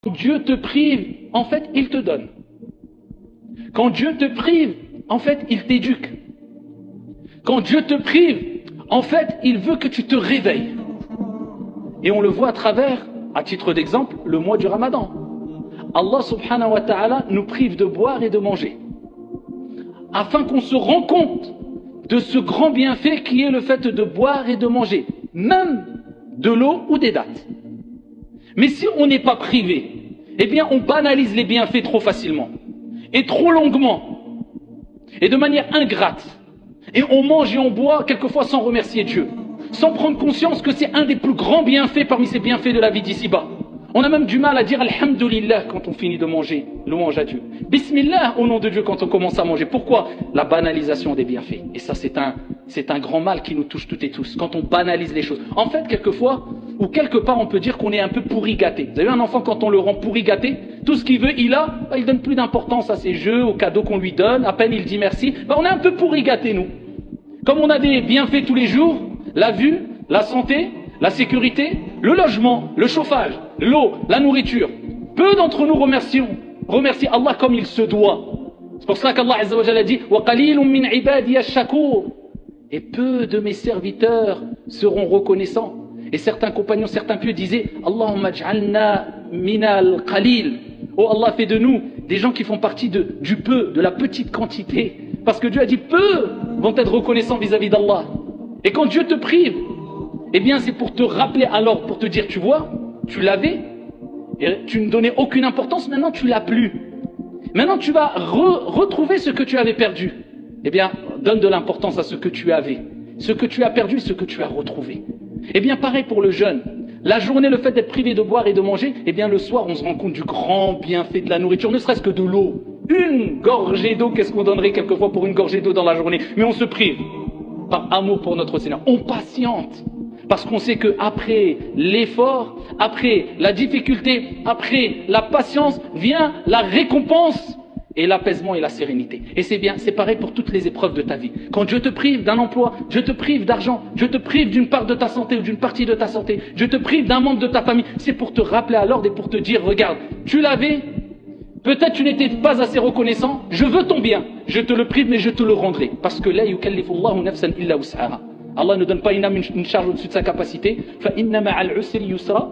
Dieu te prive, en fait, il te donne. Quand Dieu te prive, en fait, il t'éduque. Quand Dieu te prive, en fait, il veut que tu te réveilles. Et on le voit à travers, à titre d'exemple, le mois du Ramadan. Allah subhanahu wa ta'ala nous prive de boire et de manger. Afin qu'on se rende compte de ce grand bienfait qui est le fait de boire et de manger. Même de l'eau ou des dattes. Mais si on n'est pas privé, eh bien on banalise les bienfaits trop facilement. Et trop longuement. Et de manière ingrate. Et on mange et on boit quelquefois sans remercier Dieu. Sans prendre conscience que c'est un des plus grands bienfaits parmi ces bienfaits de la vie d'ici-bas. On a même du mal à dire Alhamdulillah quand on finit de manger. Louange à Dieu. Bismillah au nom de Dieu quand on commence à manger. Pourquoi? La banalisation des bienfaits. Et ça c'est un grand mal qui nous touche toutes et tous. Quand on banalise les choses. En fait, quelquefois, ou quelque part on peut dire qu'on est un peu pourri gâté. Vous avez un enfant, quand on le rend pourri gâté, tout ce qu'il veut, il donne plus d'importance à ses jeux, aux cadeaux qu'on lui donne, à peine il dit merci. On est un peu pourri gâté nous. Comme on a des bienfaits tous les jours, la vue, la santé, la sécurité, le logement, le chauffage, l'eau, la nourriture. Peu d'entre nous remercient Allah comme il se doit. C'est pour cela qu'Allah Azza wa Jalla a dit وَقَلِيلٌ مِّنْ عِبَادِيَ الشَّكُورِ. Et peu de mes serviteurs seront reconnaissants. Et certains compagnons, certains pieux disaient Allahumma ij'alna minal qalil. Oh Allah, fais de nous des gens qui font partie du peu, de la petite quantité. Parce que Dieu a dit peu vont être reconnaissants vis-à-vis d'Allah. Et quand Dieu te prive, eh bien c'est pour te rappeler alors, pour te dire, tu vois, tu l'avais, et tu ne donnais aucune importance, maintenant tu l'as plus. Maintenant tu vas retrouver ce que tu avais perdu. Eh bien, donne de l'importance à ce que tu avais. Ce que tu as perdu, ce que tu as retrouvé. Eh bien pareil pour le jeûne. La journée, le fait d'être privé de boire et de manger, eh bien le soir on se rend compte du grand bienfait de la nourriture, ne serait-ce que de l'eau. Une gorgée d'eau, qu'est-ce qu'on donnerait quelquefois pour une gorgée d'eau dans la journée? Mais on se prive. Par amour pour notre Seigneur. On patiente. Parce qu'on sait qu'après l'effort, après la difficulté, après la patience, vient la récompense et l'apaisement et la sérénité. Et c'est bien, c'est pareil pour toutes les épreuves de ta vie. Quand Dieu te prive d'un emploi, Dieu te prive d'argent, Dieu te prive d'une part de ta santé ou d'une partie de ta santé, Dieu te prive d'un membre de ta famille, c'est pour te rappeler à l'ordre et pour te dire, regarde, tu l'avais, peut-être tu n'étais pas assez reconnaissant, je veux ton bien, je te le prive mais je te le rendrai. Parce que la yukallifullahu nafsan illa wus'aha. Allah ne donne pas une âme une charge au-dessus de sa capacité. Fa inna ma'al usri yusra.